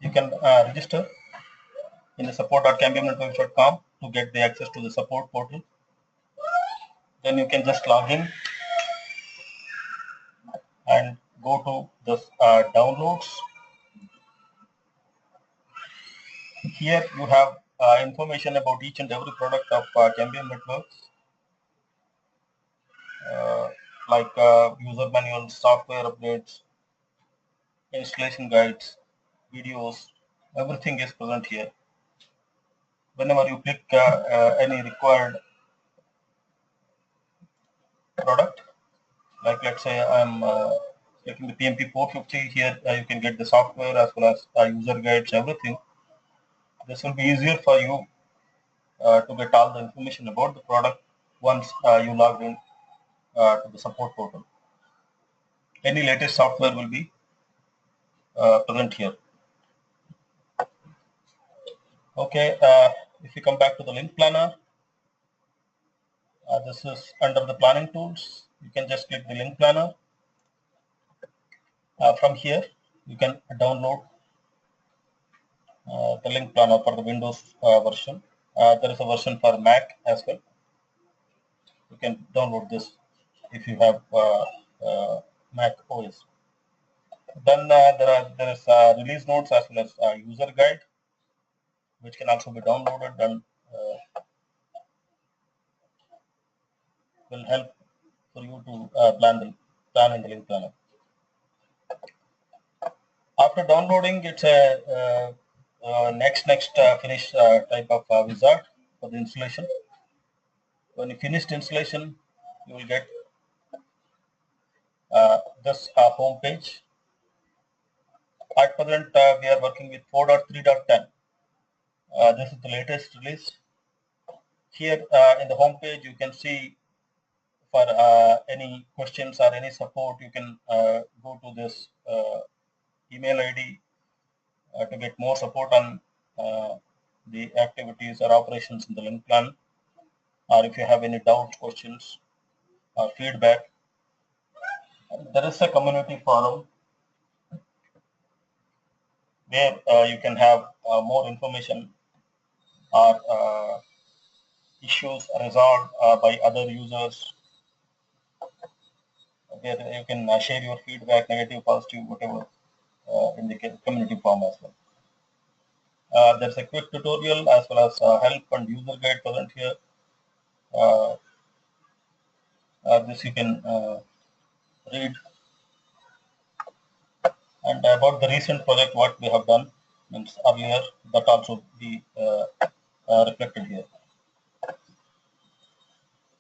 You can register in the support.cambiumnetworks.com to get the access to the support portal. Then you can just log in and go to the downloads. Here you have information about each and every product of Cambium Networks, like user manuals, software updates, installation guides, videos, everything is present here. Whenever you click any required product, like let's say I'm clicking the PMP 450 here, you can get the software as well as user guides, everything. This will be easier for you to get all the information about the product once you log in to the support portal. Any latest software will be present here. Okay, if you come back to the LINKPlanner, this is under the planning tools. You can just click the LINKPlanner. From here, you can download the LINKPlanner for the Windows version. There is a version for Mac as well. You can download this if you have Mac OS. Then there is release notes as well as user guide, which can also be downloaded and will help for you to plan in the LINKPlanner. After downloading, it's a next finish type of wizard for the installation. When you finish the installation, you will get this home page. At present, we are working with 4.3.10. This is the latest release. Here in the home page, you can see for any questions or any support, you can go to this email ID to get more support on the activities or operations in the LINKPlanner, or if you have any doubts, questions, or feedback. There is a community forum where you can have more information or issues resolved by other users, where you can share your feedback, negative, positive, whatever, in the community forum as well. There's a quick tutorial as well as help and user guide present here. This you can read. And about the recent project, what we have done means earlier, that also be reflected here.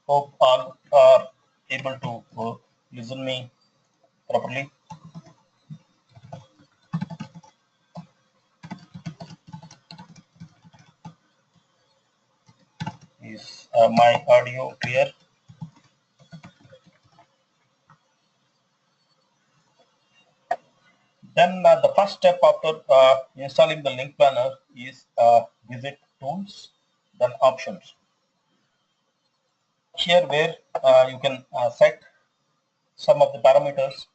Hope all are able to listen me properly. Is my audio clear? Then the first step after installing the LINKPlanner is visit tools, then options. Here where you can set some of the parameters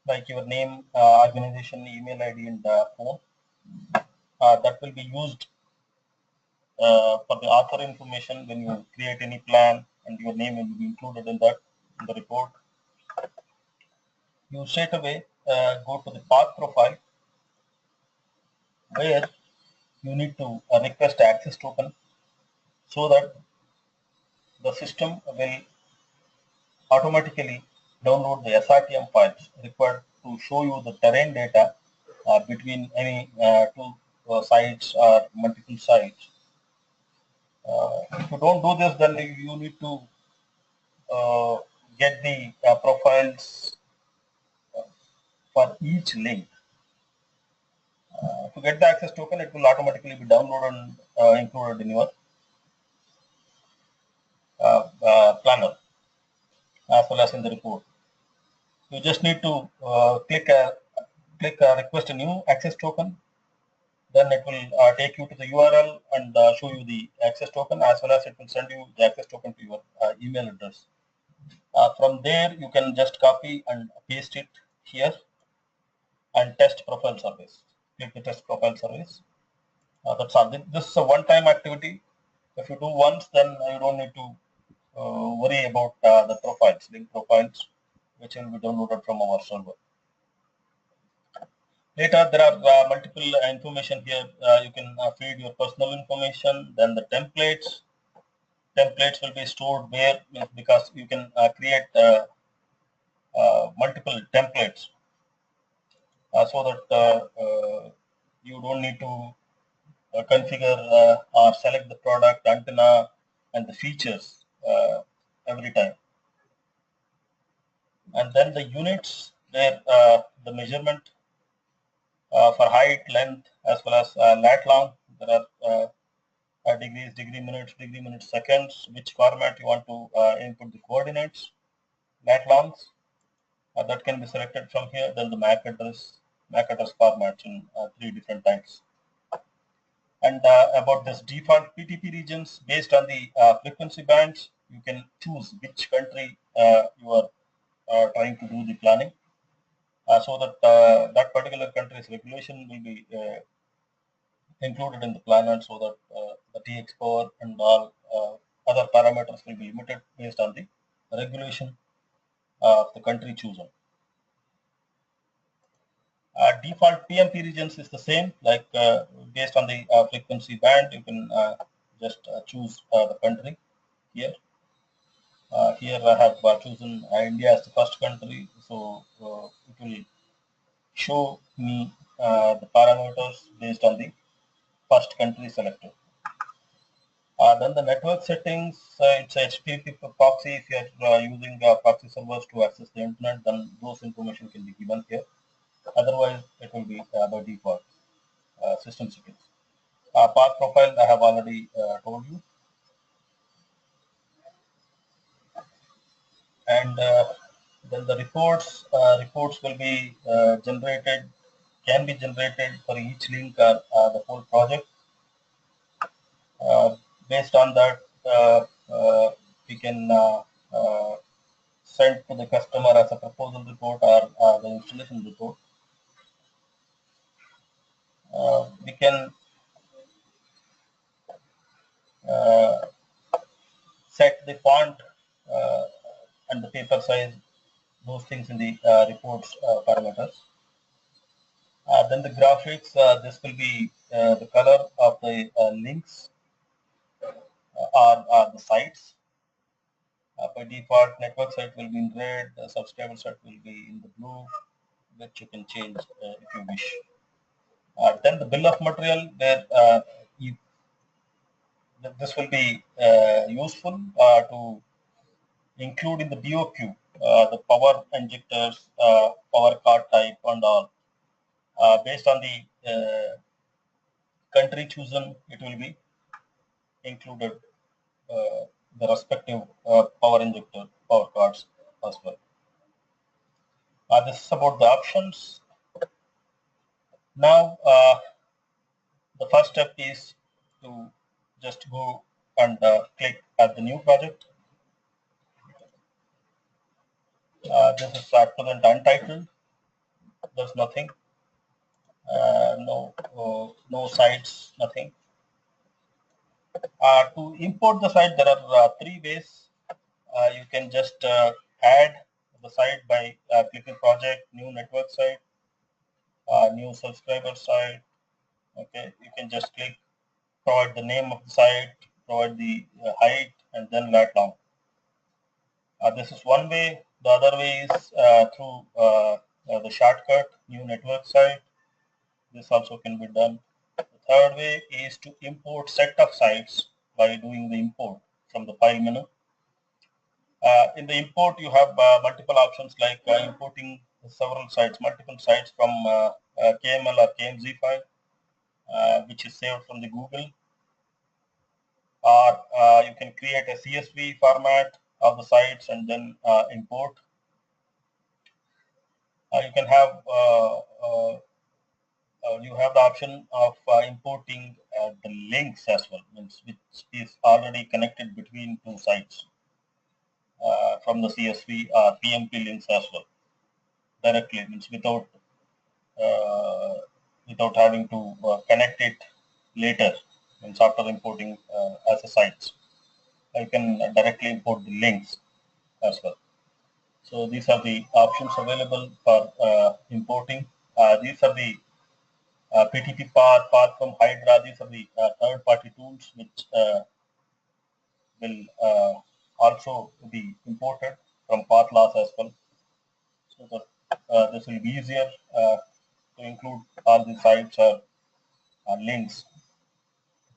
like your name, organization, email ID, and phone. That will be used for the author information when you create any plan, and your name will be included in that in the report. You straight away go to the path profile where you need to request access token so that the system will automatically download the SRTM files required to show you the terrain data between any two sites or multiple sites. If you don't do this, then you need to get the profiles for each link. To get the access token, it will automatically be downloaded and included in your planner as well as in the report. You just need to click request a new access token. Then it will take you to the URL and show you the access token, as well as it will send you the access token to your email address. From there, you can just copy and paste it here and test profile service. click the test profile service. That's all. This is a one-time activity. If you do once, then you don't need to worry about the profiles, link profiles, which will be downloaded from our server. Later, there are multiple information here. You can feed your personal information, then the templates. Templates will be stored where, because you can create multiple templates so that you don't need to configure or select the product, antenna, and the features every time. And then the units where the measurement for height, length, as well as lat long. There are degrees, degree minutes, seconds, which format you want to input the coordinates, lat longs. That can be selected from here. Then the MAC address formats in 3 different types. And about this default PTP regions, based on the frequency bands, you can choose which country you are trying to do the planning, so that that particular country's regulation will be included in the planner, so that the TX power and all other parameters will be limited based on the regulation of the country chosen. Default PMP regions is the same, like based on the frequency band, you can just choose the country here. Here I have chosen India as the first country, so it will show me the parameters based on the first country selected. Then the network settings, it's HTTP proxy. If you are using proxy servers to access the internet, then those information can be given here. Otherwise, it will be by default system settings. Path profile, I have already told you. And then the reports will be generated, can be generated for each link or the whole project. Based on that, we can send to the customer as a proposal report or the installation report. We can set the font and the paper size, those things in the reports parameters. Then the graphics, this will be the color of the links or the sites. By default, network site will be in red, the subscriber site will be in the blue, which you can change if you wish. Then the bill of material, where this will be useful to include in the BOQ, the power injectors, power card type, and all. Based on the country chosen, it will be included the respective power injector, power cards as well. This is about the options. Now, the first step is to just go and click at the new project. This is at present untitled. There's nothing. No sites, nothing. To import the site, there are 3 ways. You can just add the site by clicking project, new network site, new subscriber site. Okay, you can just click, provide the name of the site, provide the height, and then lat long. This is one way. The other way is through the shortcut, new network site. This also can be done. The third way is to import set of sites by doing the import from the file menu. In the import, you have multiple options like importing several sites, multiple sites from KML or KMZ file, which is saved from the Google. Or you can create a CSV format of the sites and then import. You can have you have the option of importing the links as well, which is already connected between 2 sites from the CSV or PMP links as well, directly, without without having to connect it later and after importing as a sites. I can directly import the links as well. So these are the options available for importing. These are the PTP path from Hydra. These are the third-party tools which will also be imported from Pathlas as well. So that this will be easier to include all the sites or links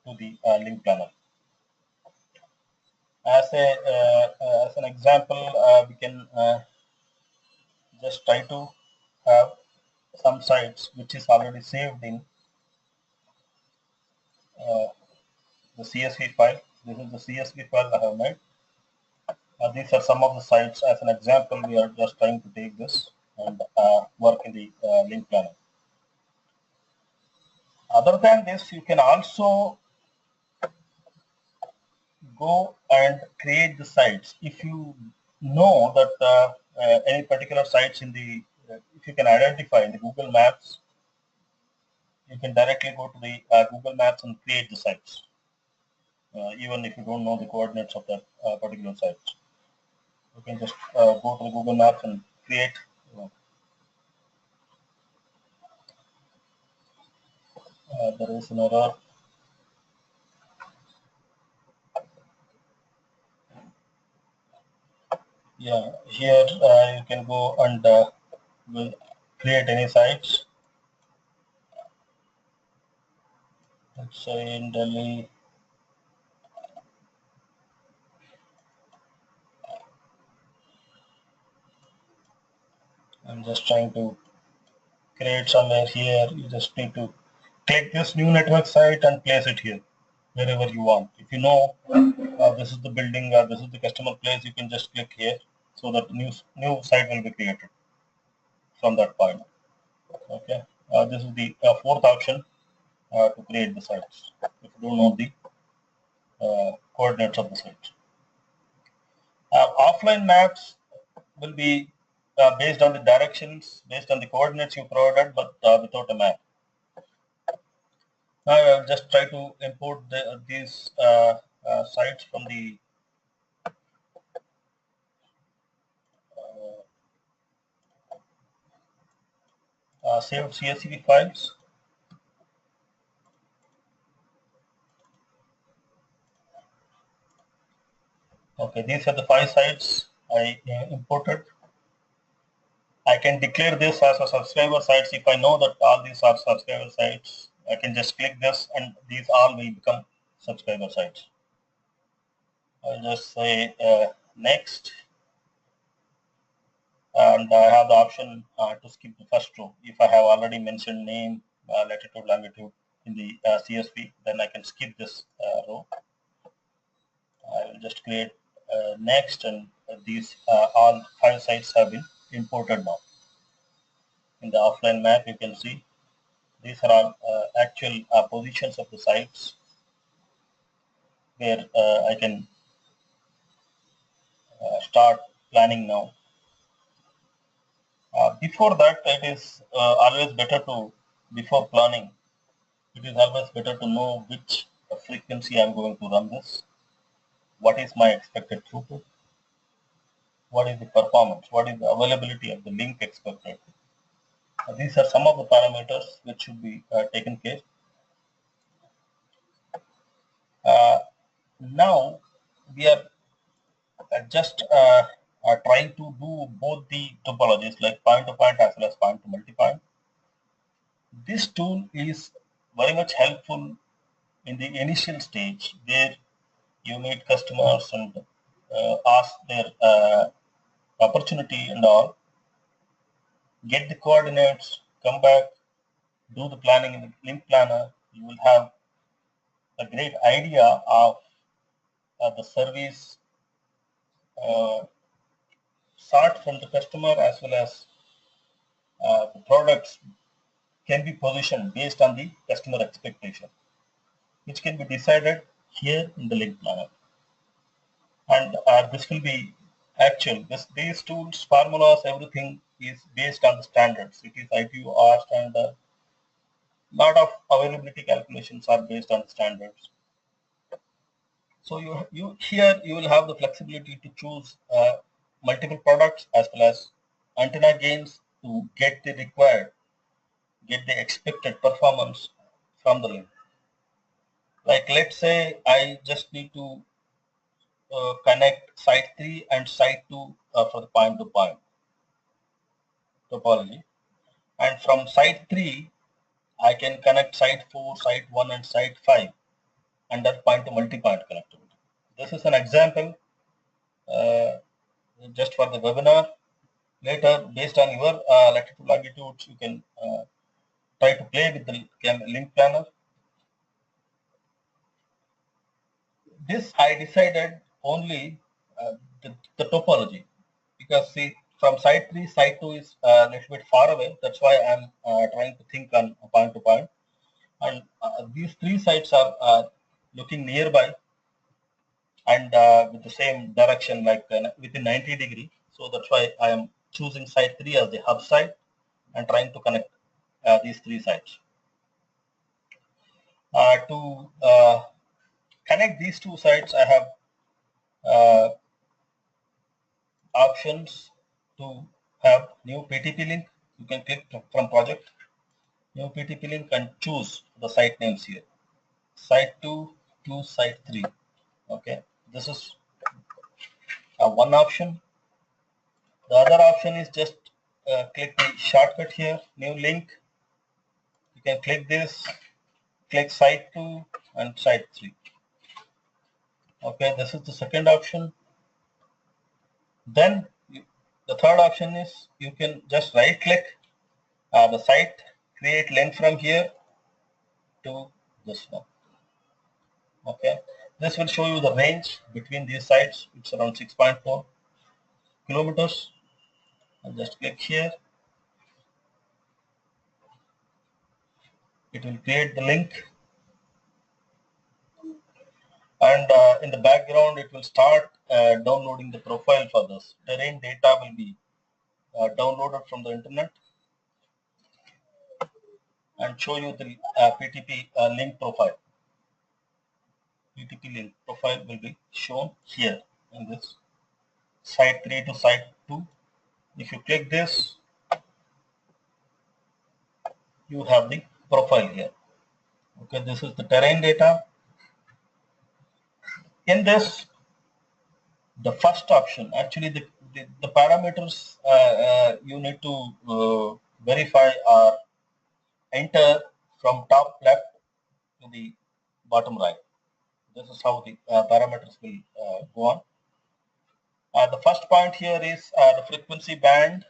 to the link planner. As an example, we can just try to have some sites which is already saved in uh, the CSV file. This is the CSV file I have made. These are some of the sites. As an example, we are just trying to take this and work in the link planner. Other than this, you can also go and create the sites. If you know that any particular sites in the, if you can identify in the Google Maps, you can directly go to the Google Maps and create the sites, even if you don't know the coordinates of that particular site. You can just go to the Google Maps and create. There is an error. Yeah, here you can go and create any sites. Let's say in Delhi. I'm just trying to create somewhere here. You just need to click this new network site and place it here, wherever you want. If you know this is the building, this is the customer place, you can just click here so that new site will be created from that point. Okay, this is the fourth option to create the sites if you don't know the coordinates of the site. Offline maps will be based on the directions, based on the coordinates you provided, but without a map. Now I'll just try to import these sites from the saved CSV files. Okay, these are the 5 sites I imported. I can declare this as a subscriber sites. If I know that all these are subscriber sites, I can just click this and these all will become subscriber sites. I'll just say next, and I have the option to skip the first row. If I have already mentioned name, latitude, longitude in the CSV, then I can skip this row. I will just create next, and these all 5 sites have been imported now. In the offline map, you can see these are all actual positions of the sites where I can start planning now. Before that, it is always better to, before planning, it is always better to know which frequency I'm going to run this, what is my expected throughput, what is the performance, what is the availability of the link expected. These are some of the parameters which should be taken care. Now we are just trying to do both the topologies, like point-to-point as well as point-to-multipoint. This tool is very much helpful in the initial stage where you meet customers and ask their opportunity and all, get the coordinates, come back, do the planning in the link planner. You will have a great idea of the service sought from the customer, as well as the products can be positioned based on the customer expectation, which can be decided here in the link planner. And this will be actual. These tools, formulas, everything is based on the standards. It is ITUR standard, lot of availability calculations are based on standards. So you here you will have the flexibility to choose multiple products as well as antenna gains to get the expected performance from the link. Like let's say I just need to connect site 3 and site 2 for the point-to-point topology. And from site 3, I can connect site 4, site 1 and site 5 under point-to-multipoint connectivity. This is an example just for the webinar. Later, based on your latitude longitudes, you can try to play with the LINKPlanner. This I decided only the topology, because see from site 3, site 2 is a little bit far away. That's why I'm trying to think on point to point. And these 3 sites are looking nearby and with the same direction, like within 90 degree. So that's why I am choosing site 3 as the hub site and trying to connect these 3 sites. To connect these 2 sites, I have options to have new PTP link. You can click from project, new PTP link, and choose the site names here. Site 2 to site 3. Okay, this is one option. The other option is just click the shortcut here, new link. You can click this, click site 2 and site 3. Okay, this is the second option. Then the third option is you can just right click the site, create link from here to this one. Okay, this will show you the range between these sites. It's around 6.4 kilometers. I'll just click here. It will create the link, and in the background it will start downloading the profile for this. Terrain data will be downloaded from the internet and show you the PTP link profile. PTP link profile will be shown here in this site 3 to site 2. If you click this, you have the profile here. Okay, this is the terrain data. In this, the first option, actually the parameters you need to verify are enter from top left to the bottom right. This is how the parameters will go on. The first point here is the frequency band,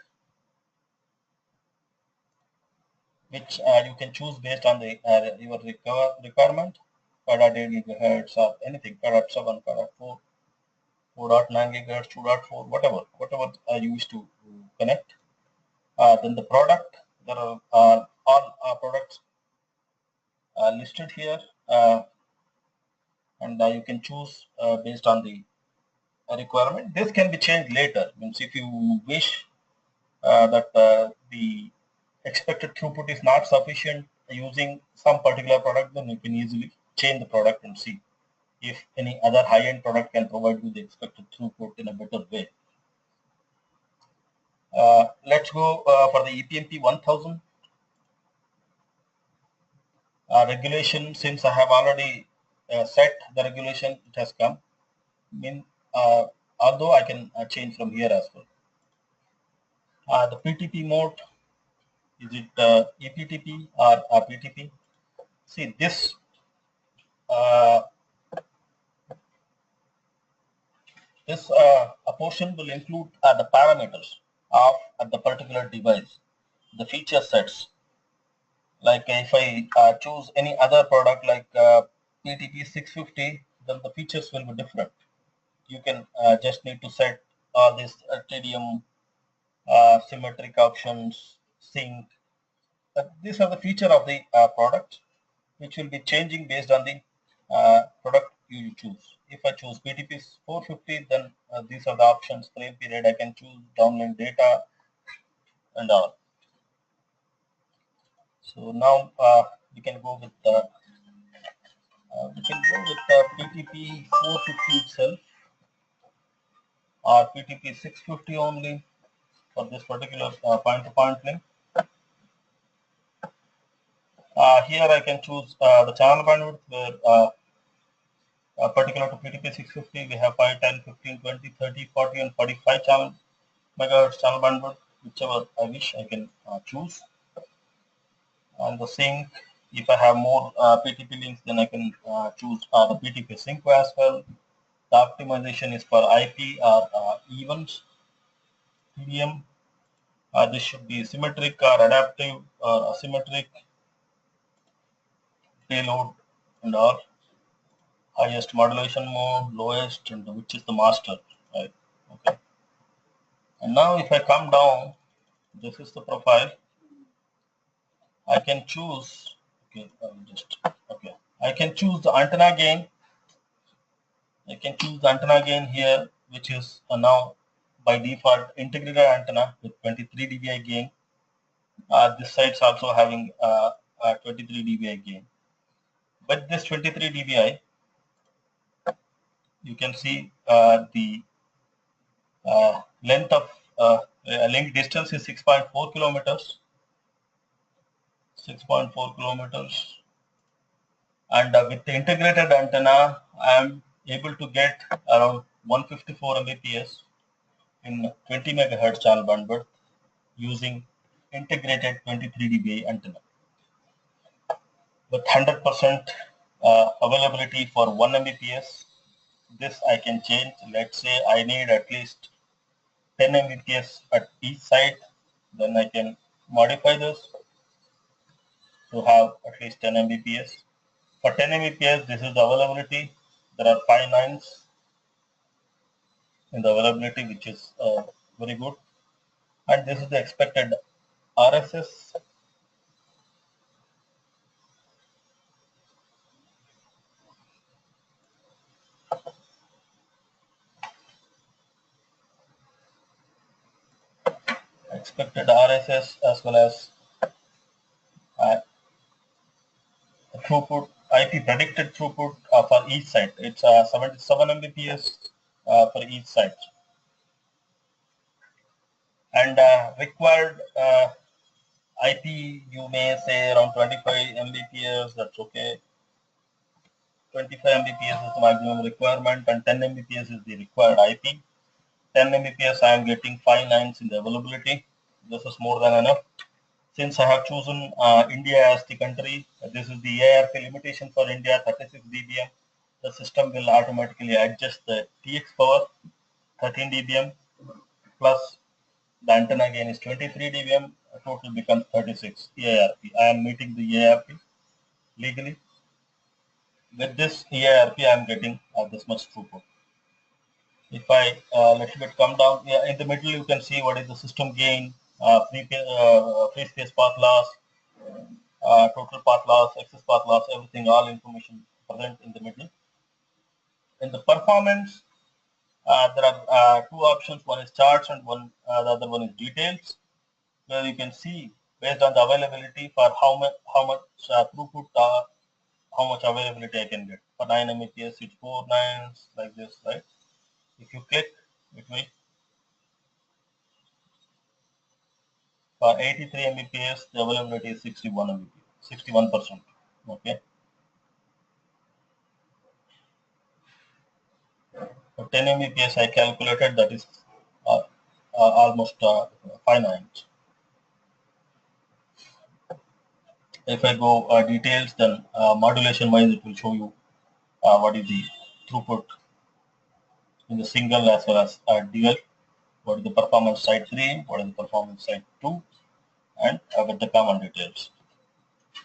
which you can choose based on the your requirement, 5.8 gigahertz or anything, 5.7, 4.4, 4.9 gigahertz, 2.4, whatever you wish to connect. Then the product, there are all products listed here, and you can choose based on the requirement. This can be changed later. Means if you wish that the expected throughput is not sufficient using some particular product, then you can easily change the product and see if any other high-end product can provide you the expected throughput in a better way. Let's go for the EPMP 1000 regulation. Since I have already set the regulation, it has come. Although I can change from here as well. The PTP mode, is it ePTP or PTP? See this. This a portion will include the parameters of the particular device, the feature sets. Like if I choose any other product like PTP 650, then the features will be different. You can just need to set all these TDM, symmetric options, sync. These are the feature of the product, which will be changing based on the product you choose. If I choose PTP 450, then these are the options. Frame period I can choose, downlink data, and all. So now we can go with PTP 450 itself or PTP 650 only for this particular point-to-point link. Here I can choose the channel bandwidth where particular to PTP 650 we have 5, 10, 15, 20, 30, 40 and 45 megahertz channel bandwidth, whichever I wish I can choose. And the sync, if I have more PTP links, then I can choose the PTP sync as well. The optimization is for IP or events, TDM. This should be symmetric or adaptive or asymmetric, payload and all. Highest modulation mode, lowest, and which is the master, right? Okay. And now if I come down, this is the profile. I can choose. Okay, okay. I can choose the antenna gain. I can choose the antenna gain here, which is now by default integrated antenna with 23 dBi gain. This side is also having 23 dBi gain. But this 23 dBi, you can see the length of link distance is 6.4 kilometers. 6.4 kilometers. And with the integrated antenna, I am able to get around 154 Mbps in 20 megahertz channel bandwidth using integrated 23 dBi antenna. With 100% availability for 1 Mbps, this I can change. Let's say I need at least 10 Mbps at each side, then I can modify this to have at least 10 Mbps. For 10 Mbps, this is the availability. There are 5 nines in the availability, which is very good. And this is the expected RSS. Expected RSS as well as throughput, IP predicted throughput for each site. It's 77 Mbps for each site. And required IP, you may say around 25 Mbps, that's okay. 25 Mbps is the maximum requirement and 10 Mbps is the required IP. 10 Mbps I am getting 5 nines in the availability. This is more than enough. Since I have chosen India as the country, this is the ARP limitation for India, 36 dBm. The system will automatically adjust the TX power, 13 dBm, plus the antenna gain is 23 dBm, total becomes 36 ARP. I am meeting the ARP legally. With this ARP, I am getting this much throughput. If I little bit come down, yeah, in the middle you can see what is the system gain, free space path loss, total path loss, excess path loss, everything, all information present in the middle. In the performance, there are two options. One is charts and the other one is details, where you can see based on the availability for how much throughput, how much availability I can get. For 9 Mbps, it's 4 nines like this, right? If you click, it will. For 83 Mbps, the availability is 61 Mbps, 61%. Okay. For 10 Mbps, I calculated that is almost 5 nines. If I go details, then modulation wise, it will show you what is the throughput in the single as well as dual. What is the performance side 3, what is the performance side 2, and with the common details,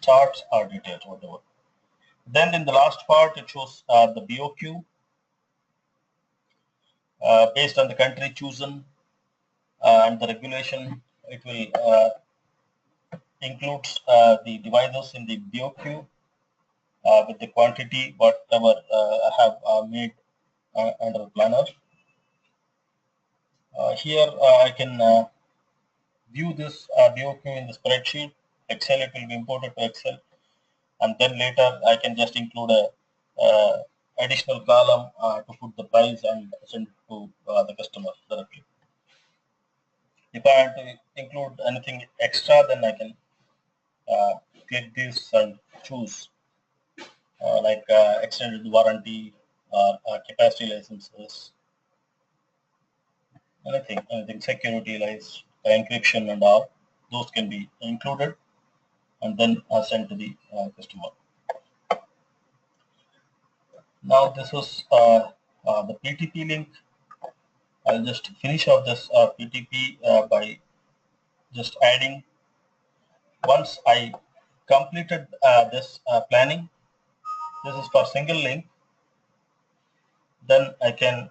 charts or details, whatever. Then in the last part, it shows the BOQ based on the country chosen and the regulation. It will includes the devices in the BOQ with the quantity whatever I have made under planner. Here I can view this BOQ in the spreadsheet. Excel, it will be imported to Excel. and then later I can just include a additional column to put the price and send it to the customer directly. If I want to include anything extra, then I can click this and choose like extended warranty or capacity licenses, anything security like encryption and all, those can be included and then sent to the customer. Now this is the PTP link. I'll just finish off this PTP by just adding. Once I completed this planning, this is for single link, then I can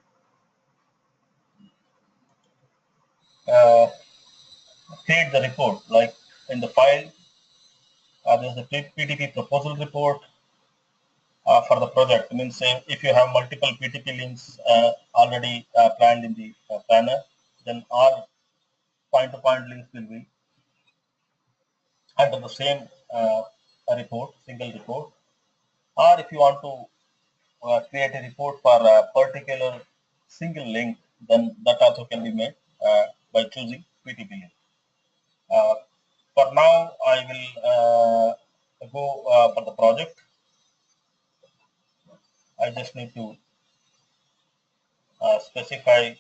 create the report. Like in the file, there's the PTP proposal report for the project. Means if you have multiple PTP links already planned in the planner, then all point-to-point links will be under the same report, single report. Or if you want to create a report for a particular single link, then that also can be made by choosing PTP link. For now, I will go for the project. I just need to specify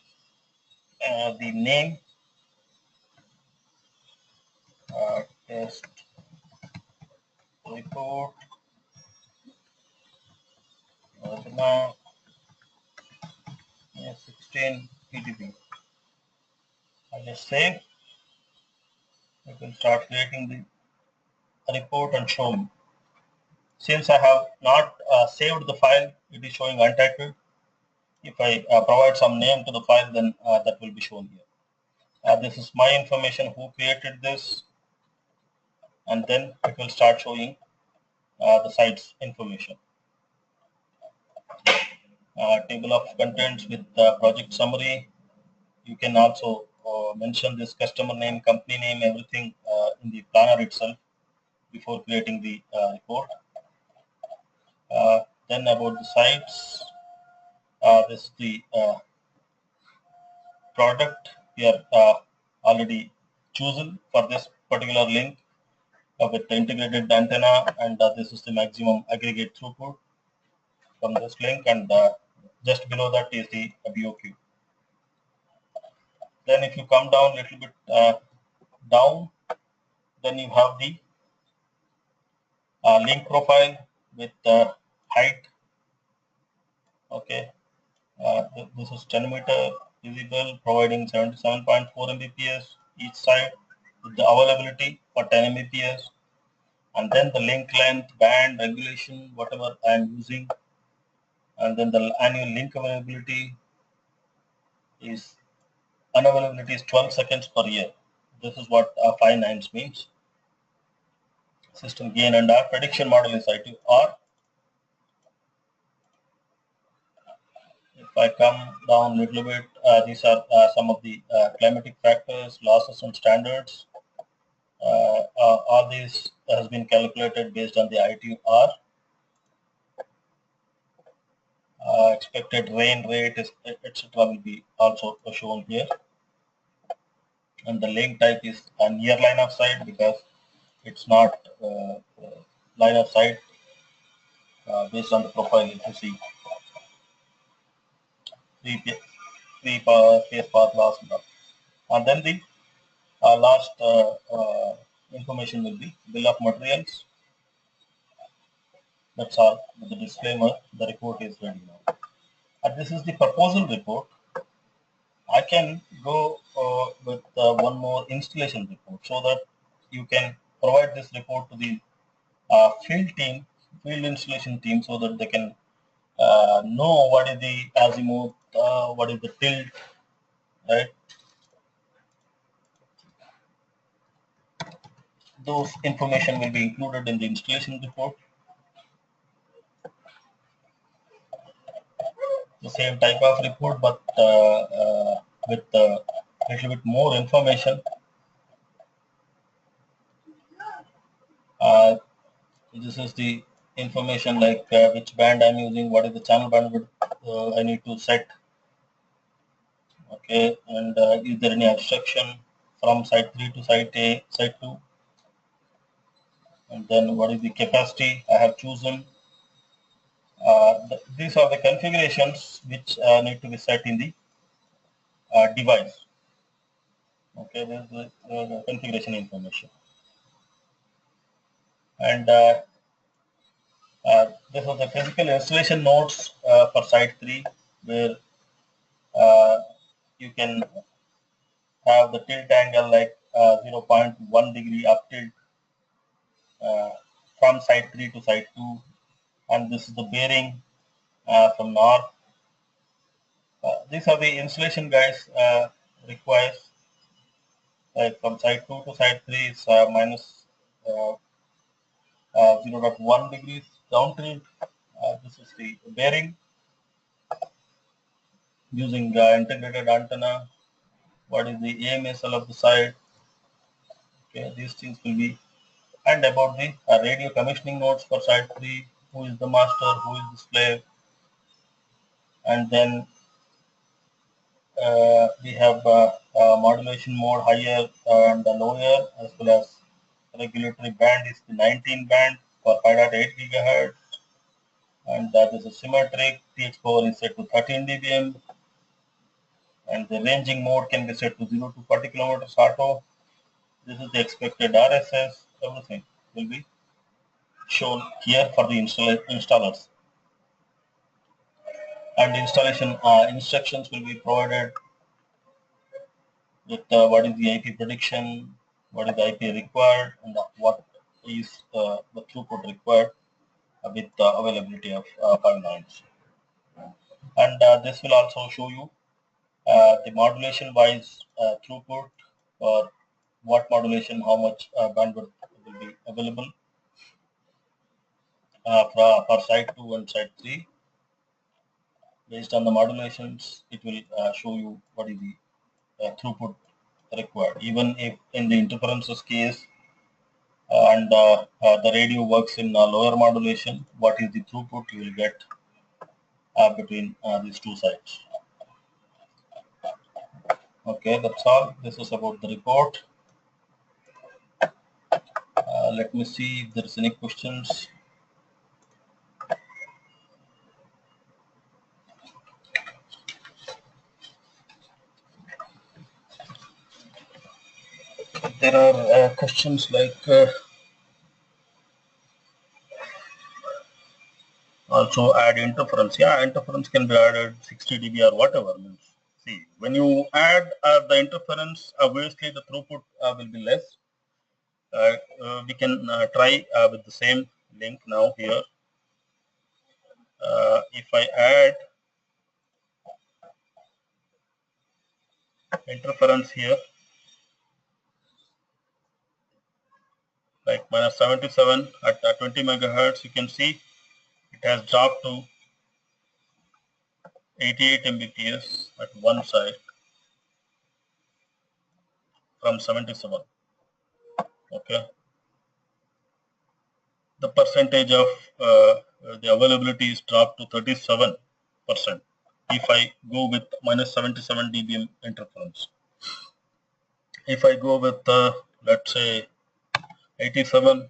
the name, test report, 16 PTP. I just save. It will start creating the report and show me. Since I have not saved the file, it is showing untitled. If I provide some name to the file, then that will be shown here. This is my information, who created this, and then it will start showing the site's information. Table of contents with project summary. You can also mention this customer name, company name, everything in the planner itself before creating the report. Then about the sites, this is the product we are already chosen for this particular link with the integrated antenna, and this is the maximum aggregate throughput from this link, and just below that is the BOQ. Then if you come down a little bit down, then you have the link profile with height. Okay, this is 10 meter visible, providing 77.4 Mbps each side with the availability for 10 Mbps, and then the link length, band, regulation, whatever I am using, and then the annual link availability is unavailability is 12 seconds per year. This is what 5 nines means. System gain and R. Prediction model is I2R. If I come down a little bit, these are some of the climatic factors, losses and standards. All these has been calculated based on the I2R. Expected rain rate, etc. will be also shown here. And the link type is a near line of sight because it's not line of sight based on the profile. If you see three phase path loss, and then the last information will be bill of materials. That's all. With the disclaimer, the report is ready now. And this is the proposal report. I can go with one more installation report so that you can provide this report to the field installation team, so that they can know what is the azimuth, what is the tilt, right? Those information will be included in the installation report. The same type of report, but with a little bit more information. This is the information like which band I'm using, what is the channel bandwidth I need to set. Okay, and is there any obstruction from site 3 to site 2, and then what is the capacity I have chosen. These are the configurations which need to be set in the device. Okay, this is the configuration information, and this is the physical installation notes for site 3, where uh, you can have the tilt angle like 0.1 degree up tilt uh, from site 3 to site 2, and this is the bearing from north. These are the installation guides requires, like from site 2 to site 3 is minus 0.1 degrees down tilt. This is the bearing using integrated antenna. What is the AMSL of the site? Okay, these things will be, and about the radio commissioning notes for site 3, who is the master, who is the slave, and then we have modulation mode higher and the lower, as well as regulatory band is the 19 band for 5.8 gigahertz, and that is a symmetric. TX power is set to 13 dBm, and the ranging mode can be set to 0 to 40 kilometers auto. This is the expected RSS. Everything will be shown here for the installers, and installation instructions will be provided with what is the IP prediction, what is the IP required, and what is the throughput required with the availability of 5 nines. And this will also show you the modulation wise throughput, or what modulation, how much bandwidth will be available for site 2 and site 3. Based on the modulations, it will show you what is the throughput required. Even if in the interferences case and the radio works in lower modulation, what is the throughput you will get between these two sites. Okay, that's all. This is about the report. Let me see if there is any questions. There are questions like also add interference. Yeah, interference can be added 60 dB or whatever. Means, see, when you add the interference, obviously the throughput will be less. We can try with the same link now here. If I add interference here, like minus 77 at 20 megahertz, you can see it has dropped to 88 Mbps at one side from 77. Okay, the percentage of the availability is dropped to 37%. If I go with minus 77 dBm interference, if I go with let's say 87,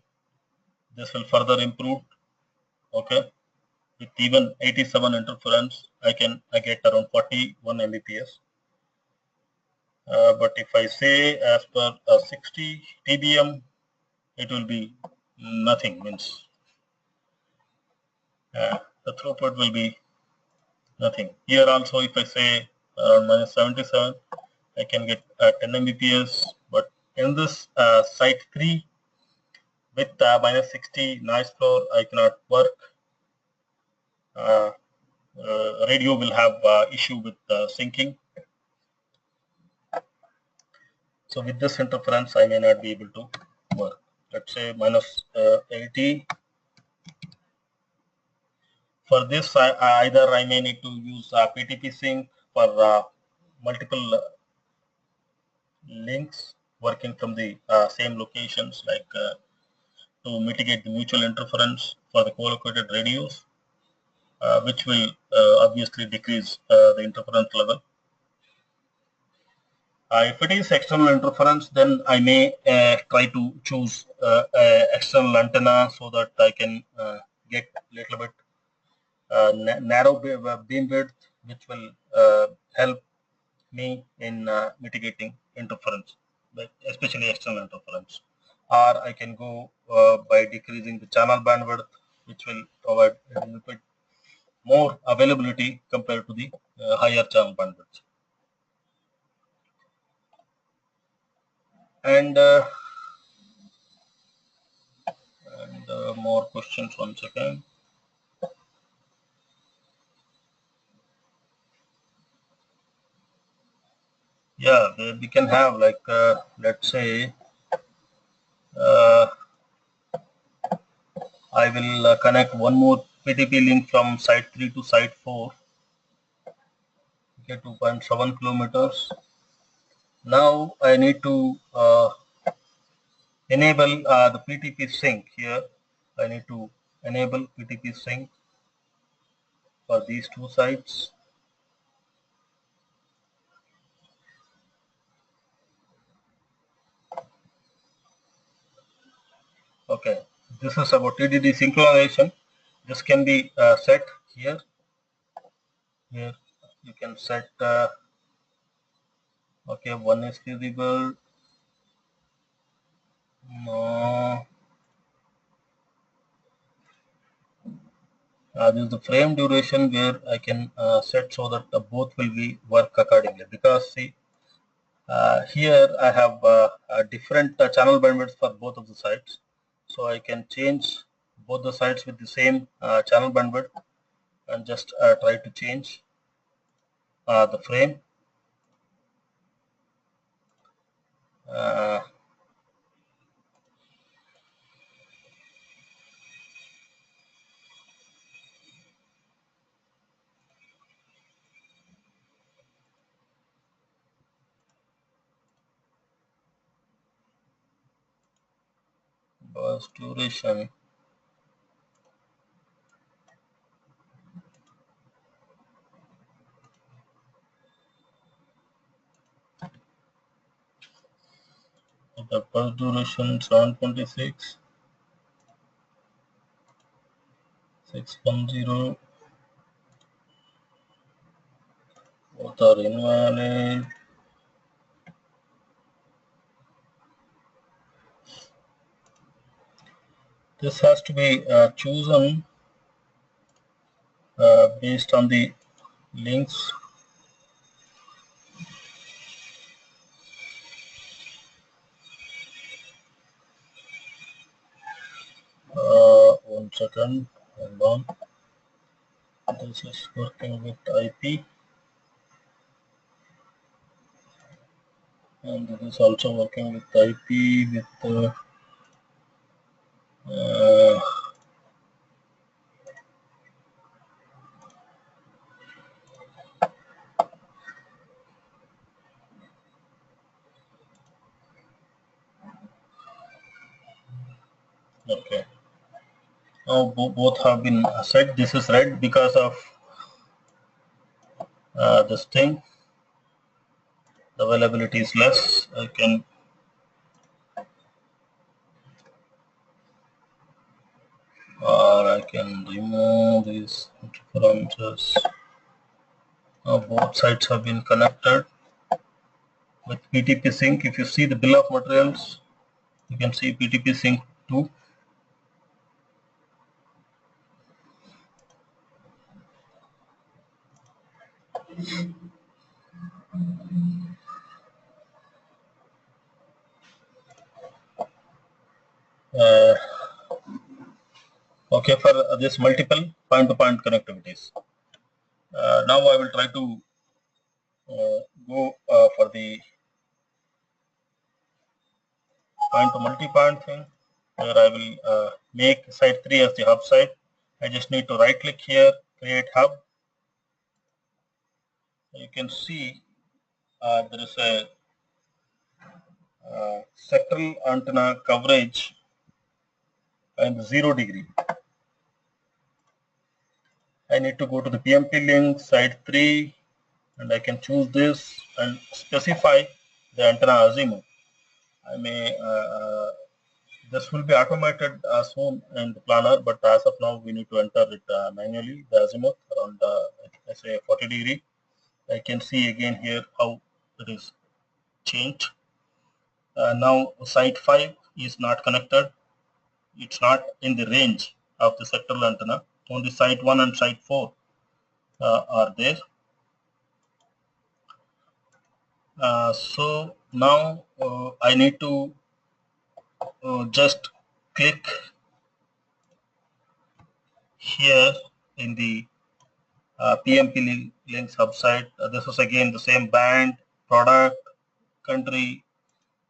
this will further improve. Okay, with even 87 interference, I get around 41 Mbps. But if I say as per 60 dBm, it will be nothing. Means the throughput will be nothing. Here also, if I say around minus 77, I can get 10 Mbps. But in this site 3 with minus 60 noise floor, I cannot work. Radio will have issue with syncing. So with this interference, I may not be able to work. Let's say minus 80. For this, either I may need to use PTP sync for multiple links working from the same locations, like to mitigate the mutual interference for the co-located radios, which will obviously decrease the interference level. If it is external interference, then I may try to choose external antenna so that I can get a little bit narrow beam width, which will help me in mitigating interference, especially external interference. Or I can go by decreasing the channel bandwidth, which will provide a little bit more availability compared to the higher channel bandwidth. And more questions, one second. Yeah, we can have like, let's say, I will connect one more PTP link from site 3 to site 4, okay, 2.7 kilometers. Now I need to enable the PTP sync here. I need to enable PTP sync for these two sites. Okay, this is about TDD synchronization. This can be set here. Here you can set, okay, one is feasible. No. This is the frame duration where I can set so that both will be work accordingly, because see, here I have a different channel bandwidth for both of the sites, so I can change both the sites with the same channel bandwidth and just try to change the frame. Burst duration. The burst duration 726 610. Both are invalid. This has to be chosen based on the links. One second, hold on. This is working with IP, and this is also working with IP with okay. Now both have been set. This is red because of this thing. The availability is less. I can remove these interferences. Now both sides have been connected with PTP sync. If you see the bill of materials, you can see PTP sync 2. Okay, for this multiple point-to-point connectivities. Now I will try to go for the point to multi-point thing, where I will make site 3 as the hub site. I just need to right click here, create hub. You can see there is a sectoral antenna coverage and 0 degree. I need to go to the PMP link site 3 and I can choose this and specify the antenna azimuth. I may this will be automated soon in the planner, but as of now we need to enter it manually, the azimuth around let's say 40 degree. I can see again here how it is changed. Now site 5 is not connected. It's not in the range of the sectoral antenna. Only site 1 and site 4 are there. So now I need to just click here in the PMP links website. This is again the same band, product, country,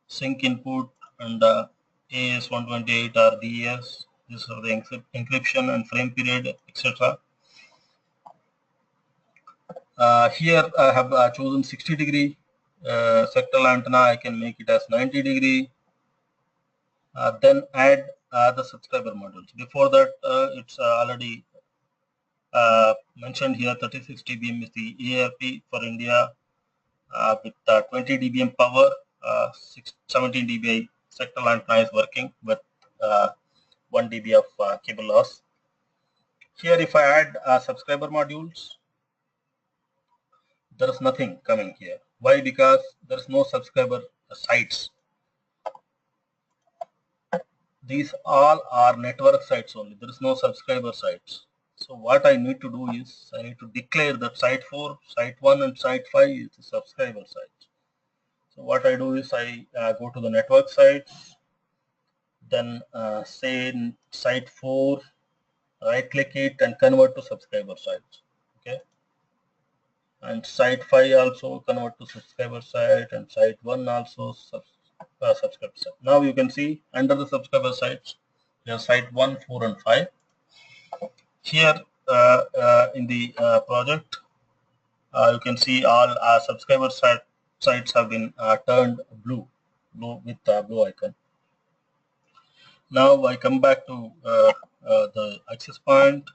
sync input, and AS128 or DES. These are the encryption and frame period, etc. Here I have chosen 60 degree sectoral antenna. I can make it as 90 degree. Then add the subscriber modules. Before that, it's already mentioned here 36 dBm is the EARP for India with 20 dBm power, 17 dBi sectoral antenna is working with 1 dB of cable loss. Here if I add subscriber modules, there is nothing coming here. Why? Because there is no subscriber sites. These all are network sites only. There is no subscriber sites. So what I need to do is I need to declare that site 4, site 1 and site 5 is the subscriber site. So what I do is I go to the network sites, then say in site 4, right click it and convert to subscriber sites. Okay. And site 5 also convert to subscriber site, and site 1 also subscriber site. Now you can see under the subscriber sites, there's site 1, 4 and 5. Here in the project, you can see all subscriber sites have been turned blue with blue icon. Now I come back to the access point,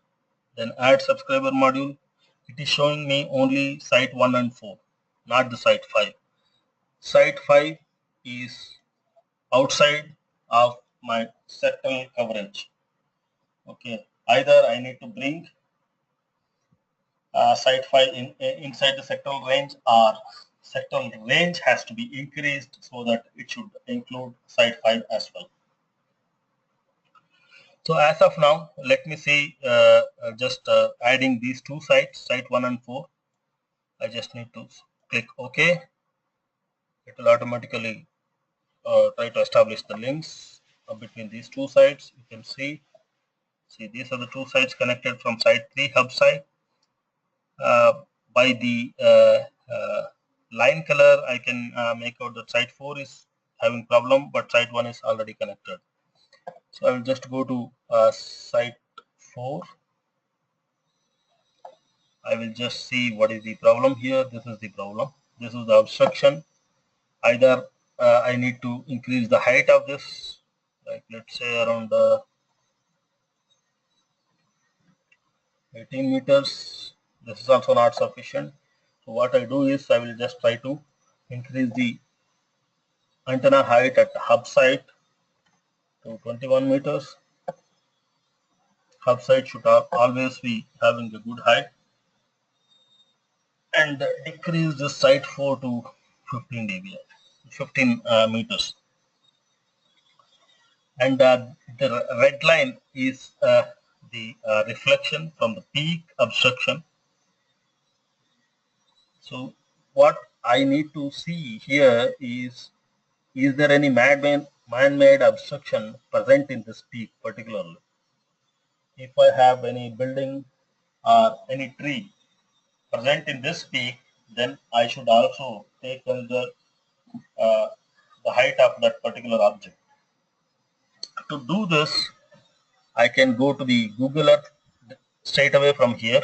then add subscriber module. It is showing me only site 1 and 4, not the site 5. Site 5 is outside of my sectoral coverage. Okay, either I need to bring site 5 inside the sectoral range, or sectoral range has to be increased so that it should include site 5 as well. So as of now, let me see just adding these two sites, site 1 and 4. I just need to click OK. It will automatically try to establish the links between these two sites. You can see these are the two sites connected from site 3 hub site. By the line color, I can make out that site 4 is having problem, but site 1 is already connected. So I will just go to site 4. I will just see what is the problem here. This is the problem. This is the obstruction. Either I need to increase the height of this, like let's say around 18 meters. This is also not sufficient. So what I do is I will just try to increase the antenna height at the hub site to 21 meters. Hub site should always be having a good height, and decrease the site 4 to 15 dB, 15 meters. And the red line is the reflection from the peak obstruction. So what I need to see here is there any man-made obstruction present in this peak particularly? If I have any building or any tree present in this peak, then I should also take the height of that particular object. To do this, I can go to the Google Earth straight away from here,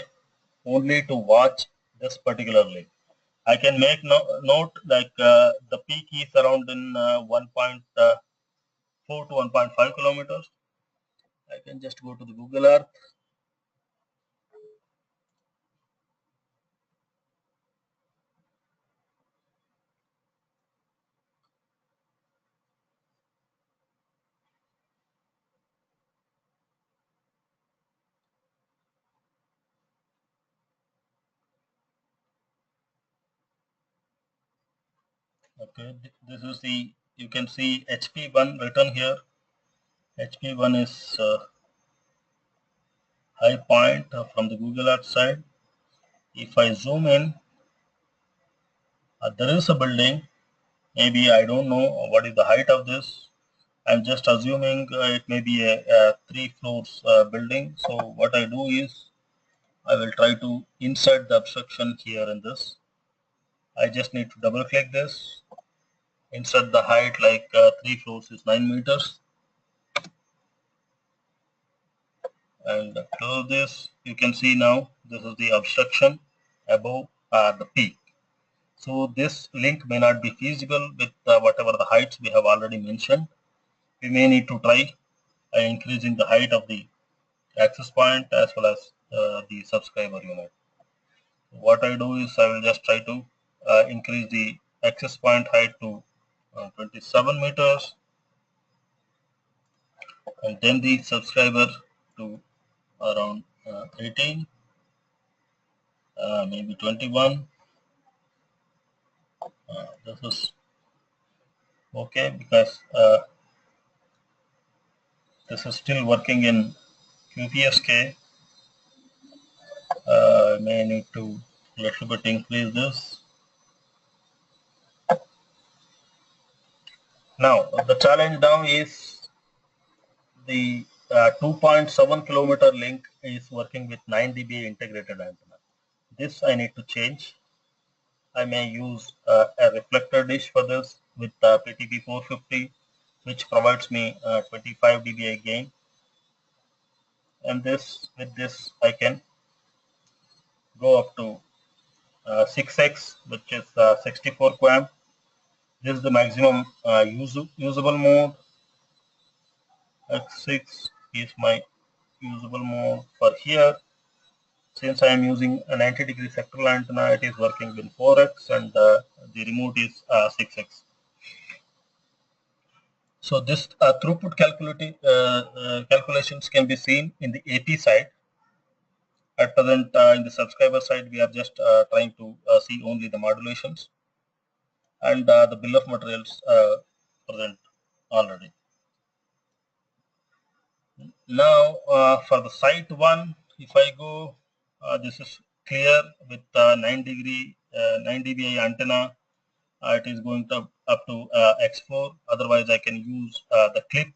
only to watch this particularly. I can make note like the peak is around in 1.4 to 1.5 kilometers, I can just go to the Google Earth. Okay, this is the, you can see HP1 written here. HP1 is high point from the Google Earth side. If I zoom in, there is a building. Maybe I don't know what is the height of this. I'm just assuming it may be a 3 floors building. So what I do is I will try to insert the obstruction here in this. I just need to double click this, insert the height like 3 floors is 9 meters, and close this. You can see now this is the obstruction above the peak. So this link may not be feasible with whatever the heights we have already mentioned. We may need to try increasing the height of the access point as well as the subscriber unit. What I do is I will just try to increase the access point height to 27 meters, and then the subscriber to around 18, maybe 21. This is okay because this is still working in QPSK. May need to little bit increase this. Now the challenge now is the 2.7 kilometer link is working with 9 dBA integrated antenna. This I need to change. I may use a reflector dish for this with PTP 450, which provides me 25 dBA gain. And this, with this, I can go up to 6x, which is 64 QAM. This is the maximum usable mode. X6 is my usable mode for here. Since I am using a 90-degree sectoral antenna, it is working with 4x, and the remote is 6x. So this throughput calculations can be seen in the AP side. At present, in the subscriber side, we are just trying to see only the modulations, and the bill of materials present already. Now, for the site 1, if I go, this is clear with 9 dBi antenna. It is going to up to X4. Otherwise, I can use the clip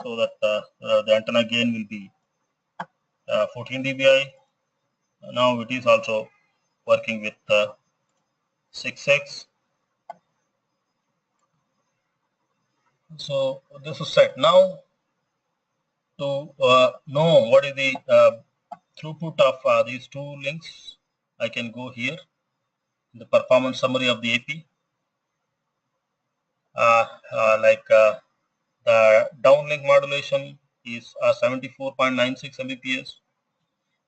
so that the antenna gain will be 14 dBi. Now it is also working with 6x. So this is set. Now to know what is the throughput of these two links, I can go here, the performance summary of the AP. The downlink modulation is 74.96 Mbps.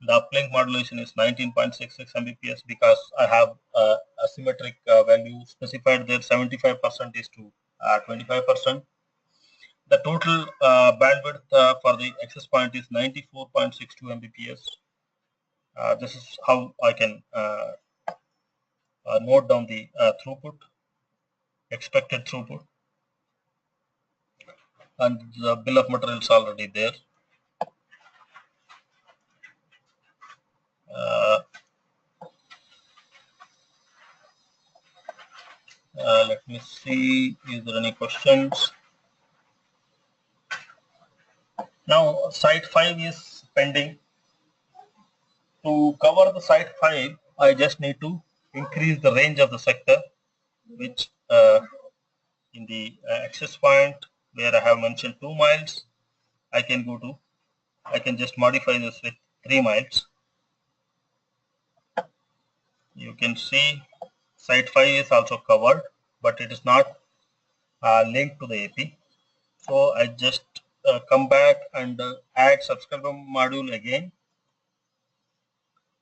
The uplink modulation is 19.66 Mbps because I have a symmetric value specified there. 75% is to 25%. The total bandwidth for the access point is 94.62 Mbps. This is how I can note down the throughput, expected throughput, and the bill of materials already there. Let me see, is there any questions? Now, site 5 is pending. To cover the site 5, I just need to increase the range of the sector, which in the access point where I have mentioned 2 miles, I can just modify this with 3 miles. You can see site 5 is also covered, but it is not linked to the AP. So I just come back and add subscriber module again.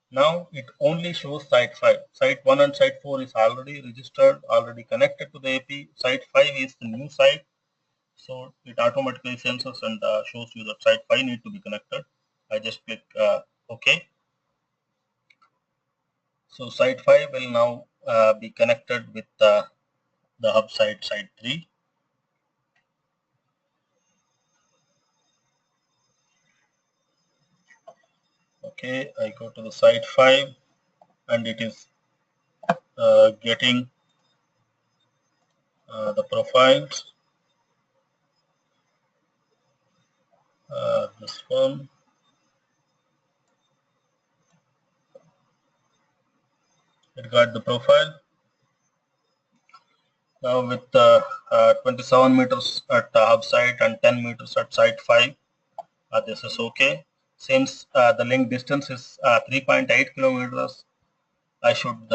Now it only shows site 5. Site 1 and site 4 is already registered, already connected to the AP. Site 5 is the new site. So it automatically senses and shows you that site 5 need to be connected. I just click OK. So site 5 will now be connected with the hub site 3. Okay, I go to the site 5 and it is getting the profiles. This one. It got the profile. Now with 27 meters at the hub site and 10 meters at site 5, this is okay. Since the link distance is 3.8 kilometers, I should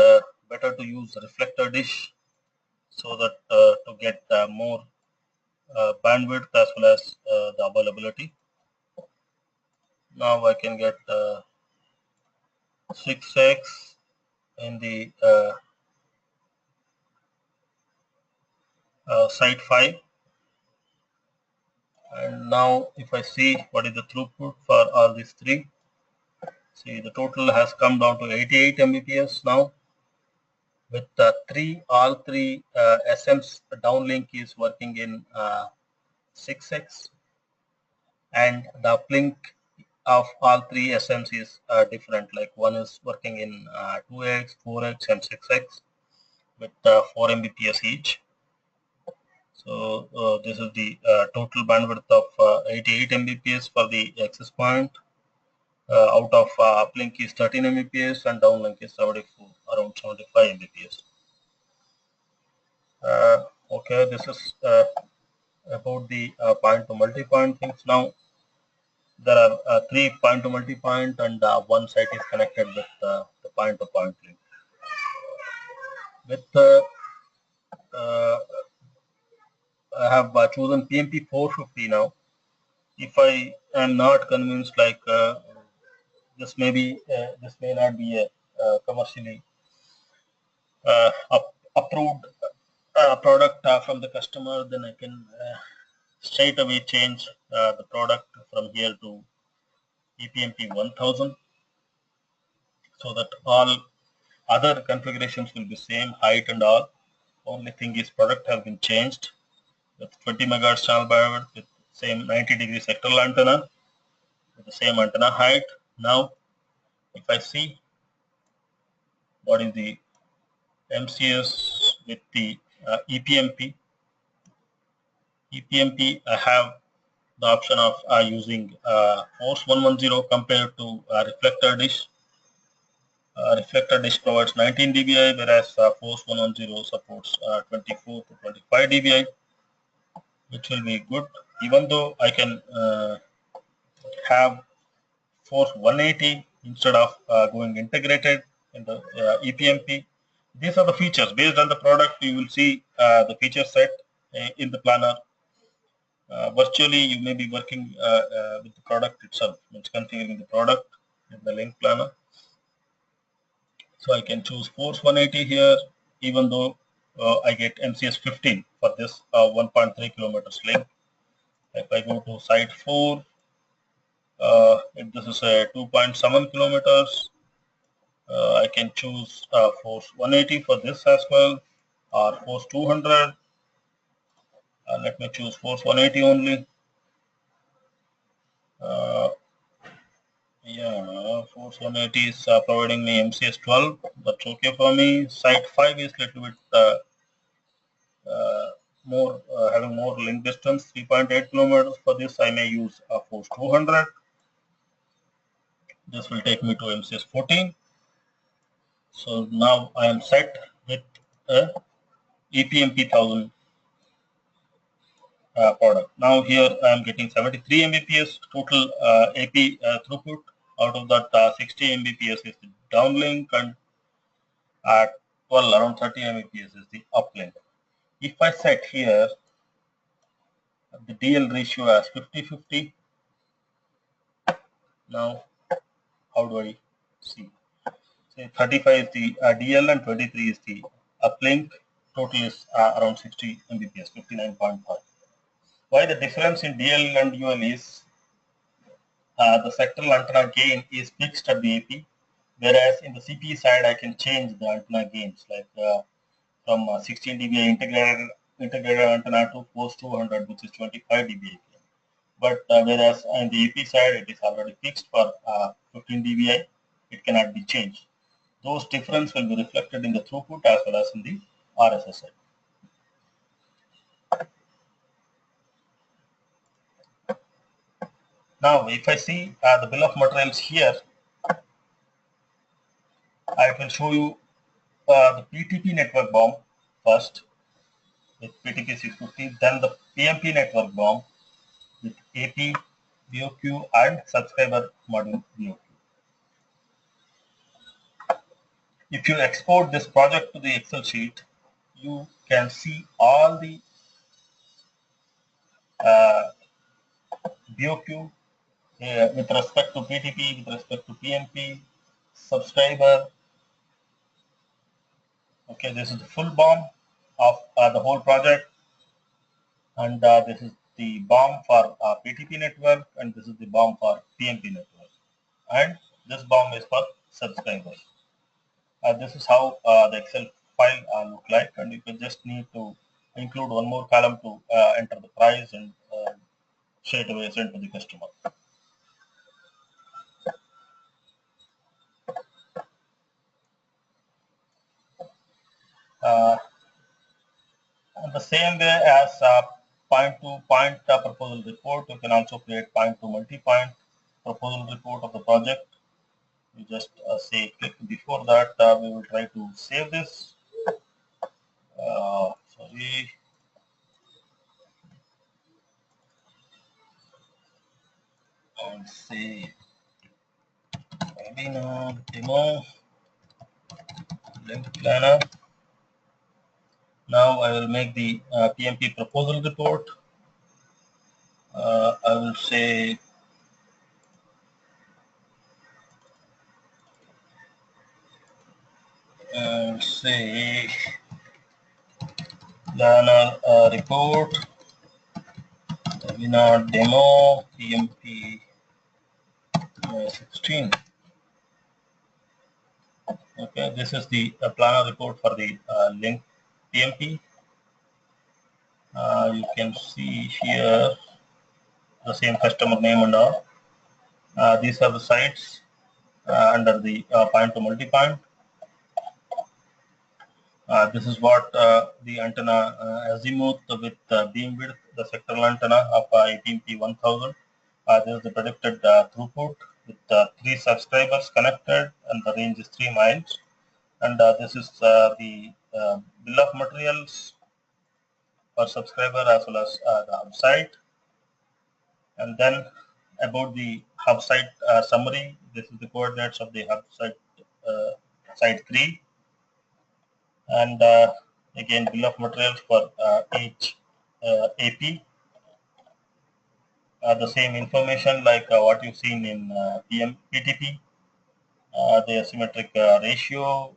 better to use reflector dish so that to get more bandwidth as well as the availability. Now I can get 6x in the site 5. And now if I see what is the throughput for all these three, see the total has come down to 88 Mbps now. With all three SMs, downlink is working in 6x, and the uplink of all three SMs is different. Like one is working in 2x, 4x, and 6x with 4 Mbps each. So this is the total bandwidth of 88 Mbps for the access point. Out of uplink is 13 Mbps and downlink is 74, around 75 Mbps. Okay, this is about the point to multi-point things. Now there are 3 point to multi-point and one site is connected with the point to point link. With I have chosen PMP 450 now. If I am not convinced, like this may not be a commercially approved product from the customer, then I can straight away change the product from here to ePMP 1000, so that all other configurations will be same, height and all. Only thing is product has been changed with 20 megahertz channel bandwidth with same 90-degree sectoral antenna with the same antenna height. Now if I see what is the MCS with the ePMP, I have the option of using force 110 compared to reflector dish. Reflector dish provides 19 dBi, whereas force 110 supports 24 to 25 dBi, which will be good. Even though I can have force 180 instead of going integrated in the ePMP. These are the features. Based on the product, you will see the feature set in the planner. Virtually, you may be working with the product itself, means configuring the product in the link planner. So I can choose force 180 here, even though I get MCS 15 for this 1.3 kilometers link. If I go to site 4, if this is a 2.7 kilometers, I can choose force 180 for this as well, or force 200. Let me choose force 180 only. Yeah, force 180 is providing me MCS 12. That's okay for me. Site 5 is little bit more having more link distance, 3.8 kilometers. For this, I may use force 200. This will take me to MCS 14. So now I am set with a ePMP 1000 product. Now here I am getting 73 Mbps total AP throughput. Out of that, 60 Mbps is the downlink, and around 30 Mbps is the uplink. If I set here the DL ratio as 50-50. Now, how do I see? Say 35 is the DL and 23 is the uplink. Total is around 60 Mbps, 59.5. Why the difference in DL and UL is the sectoral antenna gain is fixed at the AP, whereas in the CPE side I can change the antenna gains, like from 16 dBi integrated antenna to post 200, which is 25 dBi. But whereas on the AP side it is already fixed for 15 dBi, it cannot be changed. Those difference will be reflected in the throughput as well as in the RSS side. Now, if I see the bill of materials here, I will show you the PTP network BOM first with PTP 650, then the PMP network BOM with AP, BOQ and subscriber module BOQ. If you export this project to the Excel sheet, you can see all the BOQ with respect to PTP, with respect to PMP, subscriber. Okay, this is the full BOM of the whole project, and this is the BOM for PTP network, and this is the BOM for PMP network, and this BOM is for subscribers. This is how the Excel file look like, and you can just need to include one more column to enter the price and straight away send to the customer. The same way as point-to-point proposal report, you can also create point-to-multi-point proposal report of the project. You just say click. Before that, we will try to save this. Sorry. And say webinar demo LINKPlanner. Now I will make the PMP proposal report. I will say planner report webinar demo PMP 16. Okay, this is the planner report for the link PMP. You can see here the same customer name and all. These are the sites under the point to multi-point. This is what the antenna azimuth with beam width, the sectoral antenna of IPMP 1000. This is the predicted throughput with 3 subscribers connected, and the range is 3 miles. And this is the bill of materials for subscriber as well as the hub site. And then about the hub site summary, this is the coordinates of the hub site, site 3. And again, bill of materials for each AP. The same information like what you've seen in PTP, the asymmetric ratio,